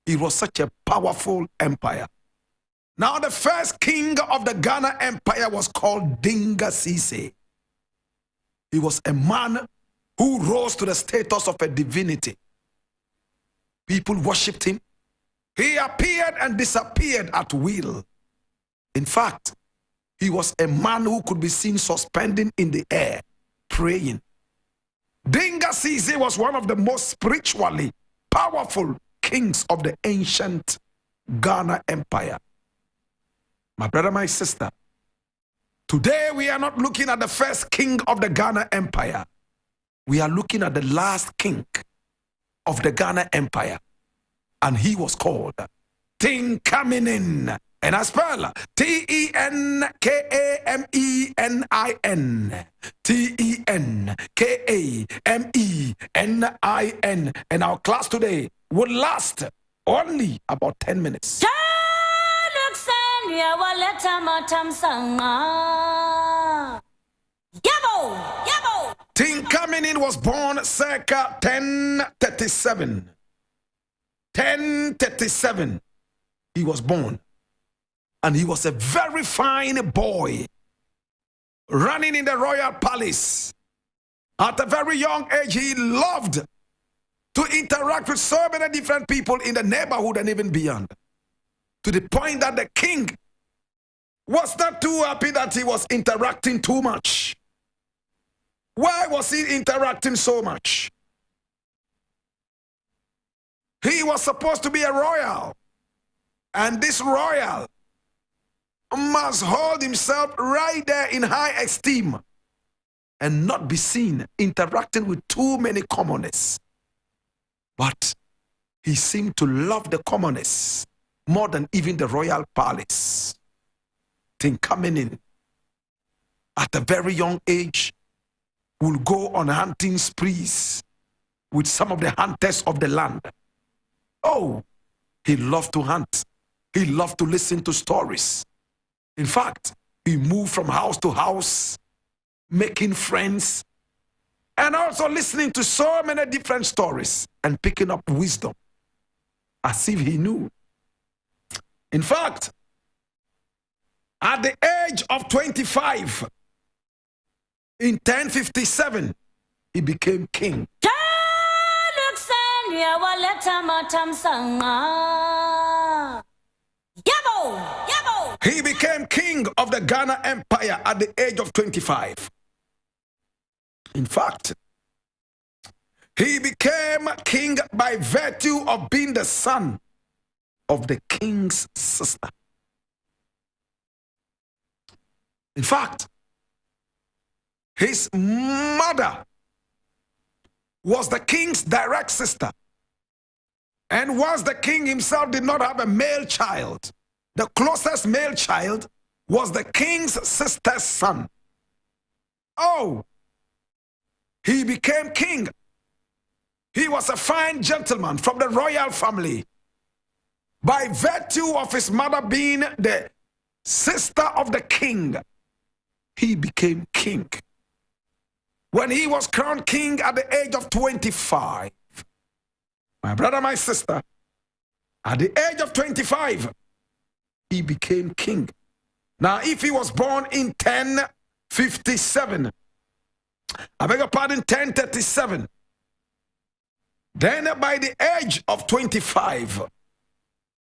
It was such a powerful empire. Now, the first king of the Ghana Empire was called Dinga Sise. He was a man who rose to the status of a divinity. People worshipped him. He appeared and disappeared at will. In fact, he was a man who could be seen suspending in the air, praying. Dinga Sise was one of the most spiritually powerful kings of the ancient Ghana Empire. My brother, my sister, today we are not looking at the first king of the Ghana Empire. We are looking at the last king of the Ghana Empire. And he was called Tenkamenin. And I spell Tenkamenin. Tenkamenin. And our class today would last only about 10 minutes. Tenkamenin was born circa 1037. 1037, he was born. And he was a very fine boy, running in the royal palace. At a very young age, he loved to interact with so many different people in the neighborhood and even beyond. To the point that the king was not too happy that he was interacting too much. Why was he interacting so much? He was supposed to be a royal. And this royal must hold himself right there in high esteem and not be seen interacting with too many commoners. But he seemed to love the commoners more than even the royal palace. Tenkamenin, at a very young age, will go on hunting sprees with some of the hunters of the land. Oh, he loved to hunt. He loved to listen to stories. In fact, he moved from house to house, making friends, and also listening to so many different stories and picking up wisdom, as if he knew. In fact, at the age of 25, in 1057, he became king. He became king of the Ghana Empire at the age of 25. In fact, he became king by virtue of being the son of the king's sister. In fact, his mother was the king's direct sister. And once the king himself did not have a male child, the closest male child was the king's sister's son. Oh, he became king. He was a fine gentleman from the royal family. By virtue of his mother being the sister of the king, he became king. When he was crowned king at the age of 25, my brother, my sister, at the age of 25, he became king. Now, if he was born in 1057, I beg your pardon, 1037, then by the age of 25,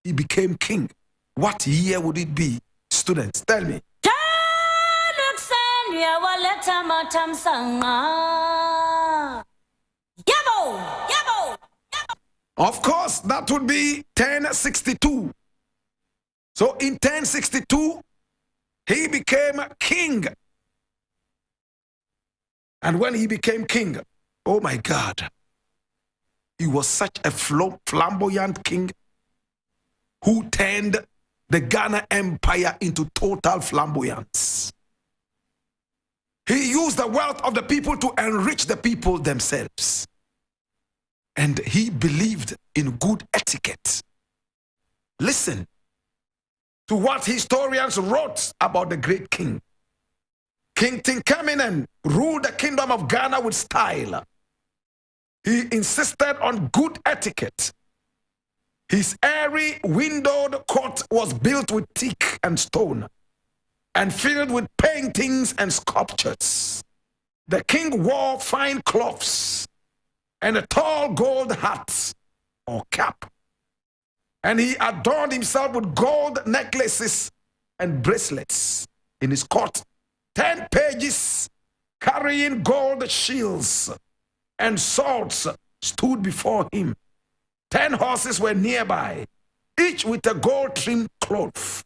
he became king. What year would it be? Students, tell me. Of course, that would be 1062. So in 1062, he became king. And when he became king, oh my God, he was such a flamboyant king who turned the Ghana Empire into total flamboyance. He used the wealth of the people to enrich the people themselves. And he believed in good etiquette. Listen to what historians wrote about the great king. King Tenkamenin ruled the kingdom of Ghana with style. He insisted on good etiquette. His airy windowed court was built with teak and stone and filled with paintings and sculptures. The king wore fine cloths and a tall gold hat or cap. And he adorned himself with gold necklaces and bracelets. In his court, 10 pages carrying gold shields and swords stood before him. 10 horses were nearby, each with a gold-trimmed cloth.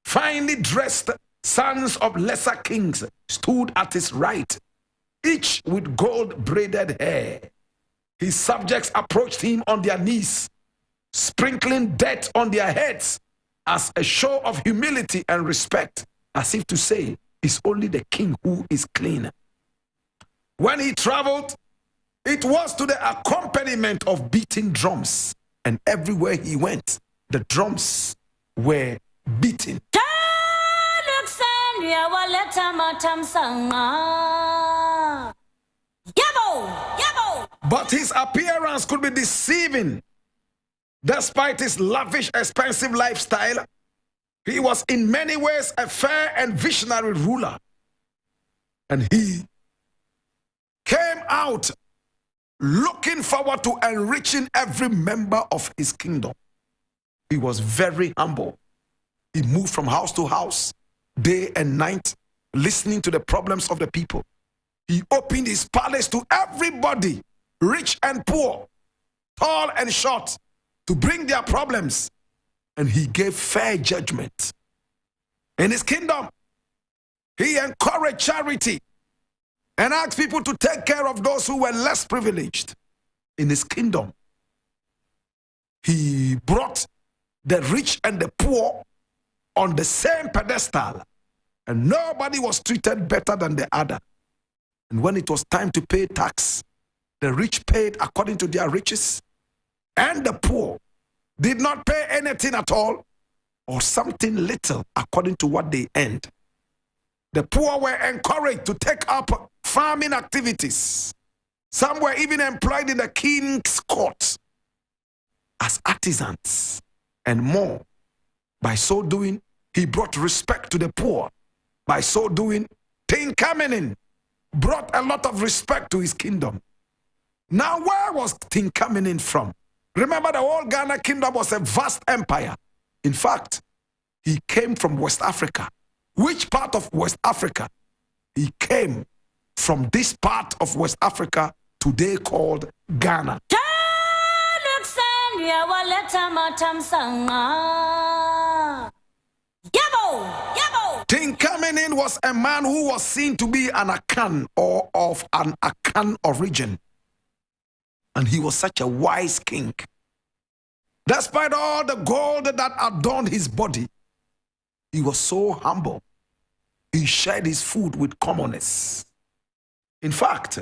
Finely dressed sons of lesser kings stood at his right, each with gold-braided hair. His subjects approached him on their knees, sprinkling dirt on their heads as a show of humility and respect, as if to say, it's only the king who is clean. When he traveled, it was to the accompaniment of beating drums, and everywhere he went, the drums were beating. But his appearance could be deceiving. Despite his lavish, expensive lifestyle, he was in many ways a fair and visionary ruler. And he came out looking forward to enriching every member of his kingdom. He was very humble. He moved from house to house, day and night, listening to the problems of the people. He opened his palace to everybody, rich and poor, tall and short, to bring their problems. And he gave fair judgment. In his kingdom, he encouraged charity and asked people to take care of those who were less privileged. In his kingdom, he brought the rich and the poor on the same pedestal, and nobody was treated better than the other. And when it was time to pay tax, the rich paid according to their riches, and the poor did not pay anything at all, or something little according to what they earned. The poor were encouraged to take up farming activities. Some were even employed in the king's court as artisans and more. By so doing, he brought respect to the poor. By so doing, Tenkamenin brought a lot of respect to his kingdom. Now, where was Tenkamenin from? Remember, the whole Ghana kingdom was a vast empire. In fact, he came from West Africa. Which part of West Africa? He came from this part of West Africa today called Ghana. Tenkamenin was a man who was seen to be an Akan or of an Akan origin. And he was such a wise king. Despite all the gold that adorned his body, he was so humble. He shared his food with commoners. In fact,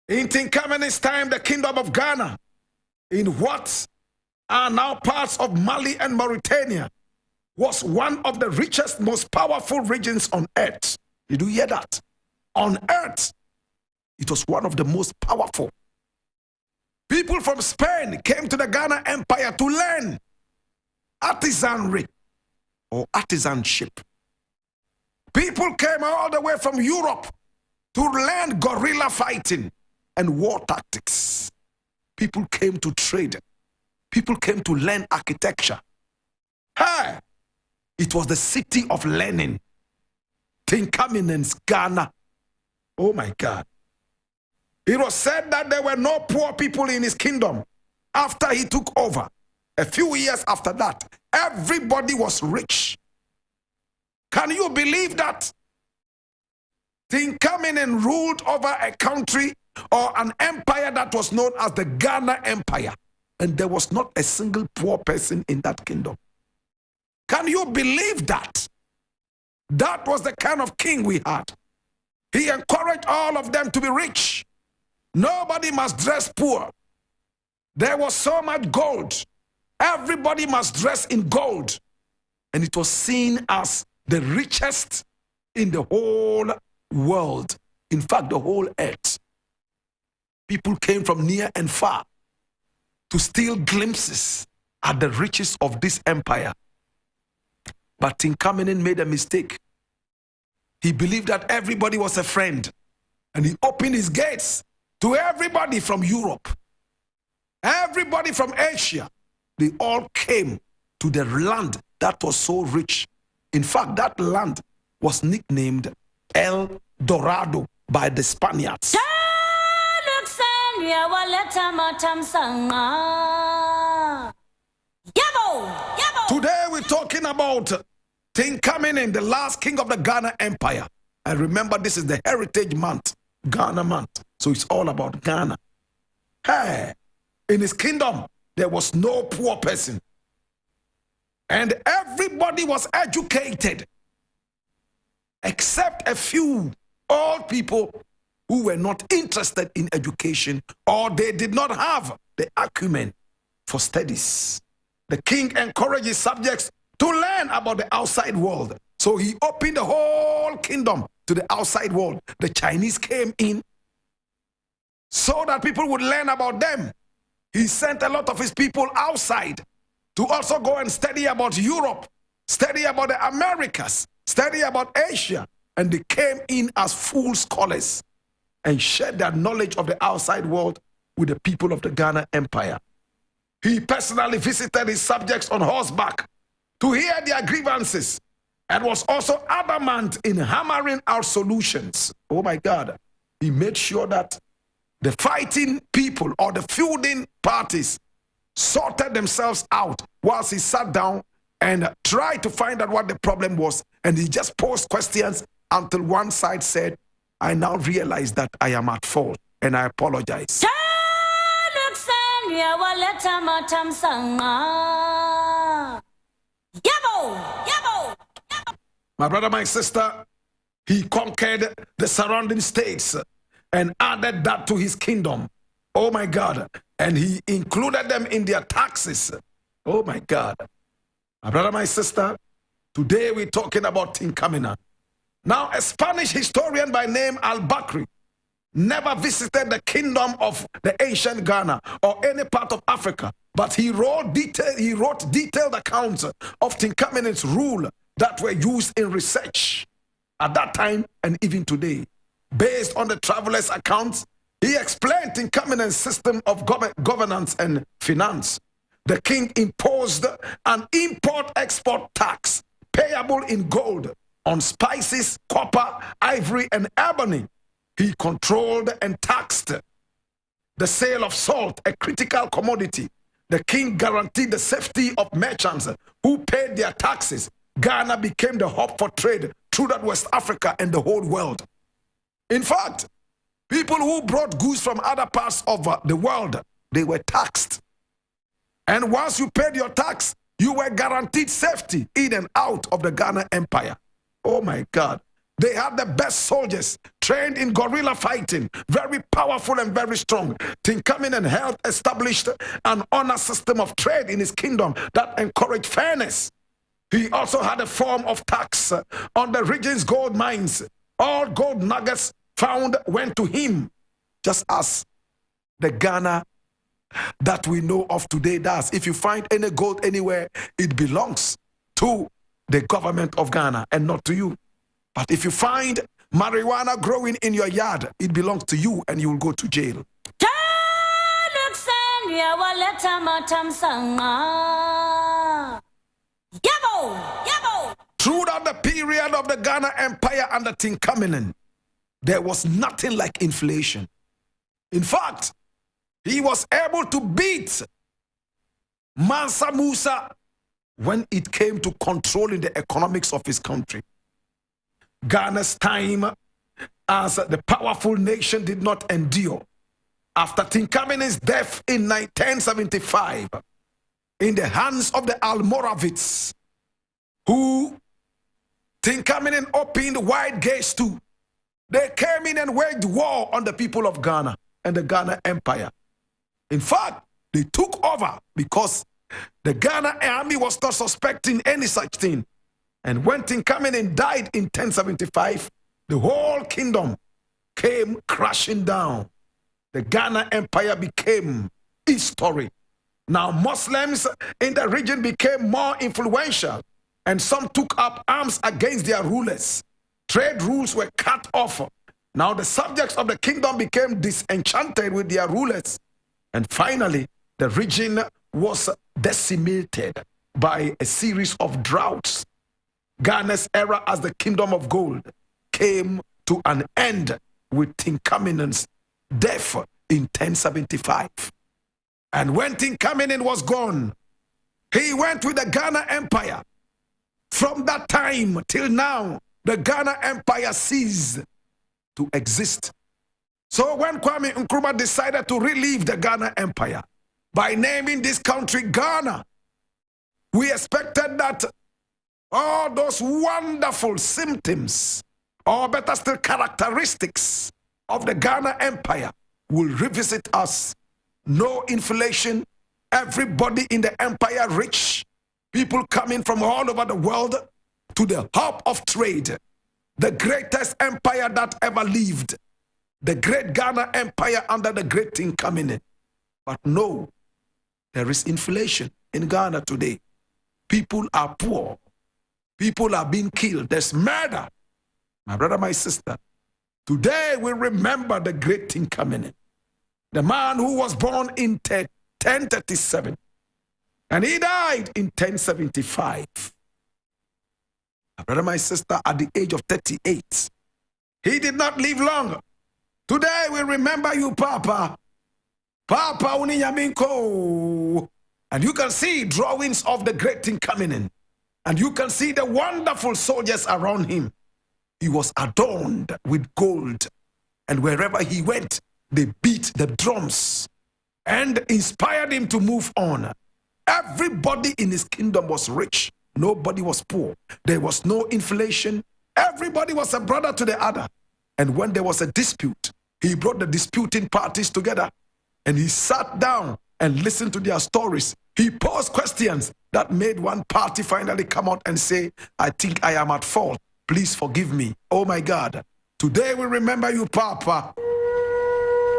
in Tenkamenin's time, the kingdom of Ghana, in what are now parts of Mali and Mauritania, was one of the richest, most powerful regions on earth. Did you hear that? On earth, it was one of the most powerful. People from Spain came to the Ghana Empire to learn artisanry or artisanship. People came all the way from Europe to learn guerrilla fighting and war tactics. People came to trade. People came to learn architecture. Hey, it was the city of learning. Tenkamenin's Ghana. Oh my God. It was said that there were no poor people in his kingdom after he took over. A few years after that, everybody was rich. Can you believe that? Tenkamenin ruled over a country or an empire that was known as the Ghana Empire. And there was not a single poor person in that kingdom. Can you believe that? That was the kind of king we had. He encouraged all of them to be rich. Nobody must dress poor. There was so much gold. Everybody must dress in gold. And it was seen as the richest in the whole world. In fact, the whole earth. People came from near and far to steal glimpses at the riches of this empire. But Tenkamenin made a mistake. He believed that everybody was a friend, and he opened his gates to everybody from Europe, everybody from Asia. They all came to the land that was so rich. In fact, that land was nicknamed El Dorado by the Spaniards. Today we're talking about Tenkamenin, the last king of the Ghana Empire. And remember, this is the Heritage Month, Ghana Month. So it's all about Ghana. Hey, in his kingdom, there was no poor person. And everybody was educated, except a few old people who were not interested in education, or they did not have the acumen for studies. The king encouraged his subjects to learn about the outside world. So he opened the whole kingdom to the outside world. The Chinese came in so that people would learn about them. He sent a lot of his people outside to also go and study about Europe, study about the Americas, study about Asia. And they came in as full scholars and shared their knowledge of the outside world with the people of the Ghana Empire. He personally visited his subjects on horseback to hear their grievances and was also adamant in hammering out solutions. Oh my God. He made sure that the fighting people or the feuding parties sorted themselves out whilst he sat down and tried to find out what the problem was. And he just posed questions until one side said, I now realize that I am at fault and I apologize. My brother, my sister, he conquered the surrounding states and added that to his kingdom. Oh my God. And he included them in their taxes. Oh my God. My brother, my sister, today we're talking about Tenkamenin. Now, a Spanish historian by name Al-Bakri never visited the kingdom of the ancient Ghana or any part of Africa, but he wrote detailed accounts of Tenkamenin's rule that were used in research at that time and even today. Based on the traveler's accounts, he explained Tenkamenin's system of governance and finance. The king imposed an import-export tax payable in gold on spices, copper, ivory, and ebony. He controlled and taxed the sale of salt, a critical commodity. The king guaranteed the safety of merchants who paid their taxes. Ghana became the hub for trade throughout West Africa and the whole world. In fact, people who brought goods from other parts of the world, they were taxed. And once you paid your tax, you were guaranteed safety in and out of the Ghana Empire. Oh my God. They had the best soldiers trained in guerrilla fighting, very powerful and very strong. Tenkamenin helped establish an honor system of trade in his kingdom that encouraged fairness. He also had a form of tax on the region's gold mines. All gold nuggets found went to him, just as the Ghana that we know of today does. If you find any gold anywhere, it belongs to the government of Ghana and not to you. But if you find marijuana growing in your yard, it belongs to you and you will go to jail. Throughout the period of the Ghana Empire under Tenkamenin, there was nothing like inflation. In fact, he was able to beat Mansa Musa when it came to controlling the economics of his country. Ghana's time as the powerful nation did not endure. After Tenkamenin's death in 1075, in the hands of the Almoravids, who Tenkamenin opened wide gates to, they came in and waged war on the people of Ghana and the Ghana Empire. In fact, they took over because the Ghana army was not suspecting any such thing. And when Tenkamenin died in 1075, the whole kingdom came crashing down. The Ghana Empire became history Now Muslims in the region became more influential, and some took up arms against their rulers. Trade routes were cut off. Now the subjects of the kingdom became disenchanted with their rulers. And finally, the region was decimated by a series of droughts. Ghana's era as the kingdom of gold came to an end with Tenkamenin's death in 1075. And when Tenkamenin was gone, he went with the Ghana Empire. From that time till now, the Ghana Empire ceased to exist. So when Kwame Nkrumah decided to relive the Ghana Empire by naming this country Ghana, we expected that all those wonderful symptoms, or better still characteristics of the Ghana Empire will revisit us. No inflation, everybody in the empire rich, people coming from all over the world to the hub of trade, the greatest empire that ever lived, the great Ghana Empire under the great Tenkamenin. But no, there is inflation in Ghana today. People are poor. People are being killed. There's murder. My brother, my sister, today we remember the great Tenkamenin, the man who was born in 1037 and he died in 1075. My brother, my sister, at the age of 38. He did not live long. Today we remember you, Papa. Papa Uniyaminko. And you can see drawings of the great Tenkamenin. And you can see the wonderful soldiers around him. He was adorned with gold. And wherever he went, they beat the drums and inspired him to move on. Everybody in his kingdom was rich. Nobody was poor. There was no inflation. Everybody was a brother to the other. And when there was a dispute, he brought the disputing parties together and he sat down and listened to their stories. He posed questions that made one party finally come out and say, I think I am at fault. Please forgive me. Oh my God. Today we remember you, Papa.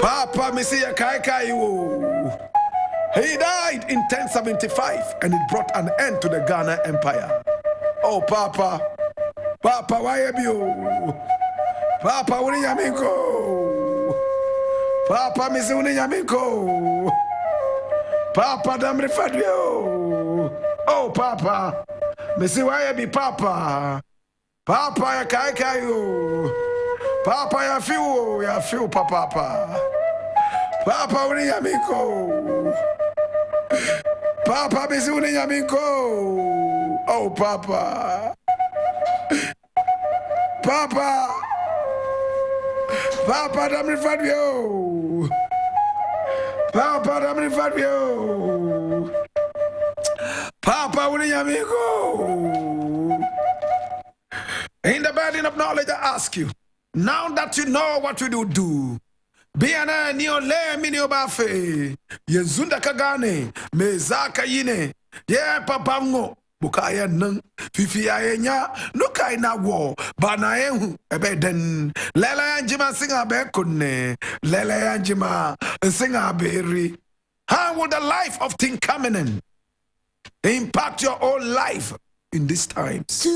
Papa Messiah Kaikaiwo. He died in 1075 and it brought an end to the Ghana Empire. Oh, Papa. Papa, why are you? Papa, Uniyaminko. Papa, Miss Uniyaminko. Papa, Damri Fadrio. Oh, Papa. Missy, why be Papa? Papa, ya Kaikayo. Papa, ya few, Papa. Papa, Uniyaminko. Papa, Miss Uniyaminko. Oh, Papa. Papa. Papa, Damri Fadrio. Papa, Damri Fadrio. Papa, Uniyaminko. In the burden of knowledge, I ask you, now that you know what you do, be an neo le minio bafe, Yezunda Kagane, Mezaka Yine, Ye Papango, Bukaya Nung, Fifi Anya, Nukai na wo, Banaehu, Ebeden, Lela Anjima Singa Bekune, Lela Anjima Singa Berry. How will the life of Tenkamenin impact your own life in these times?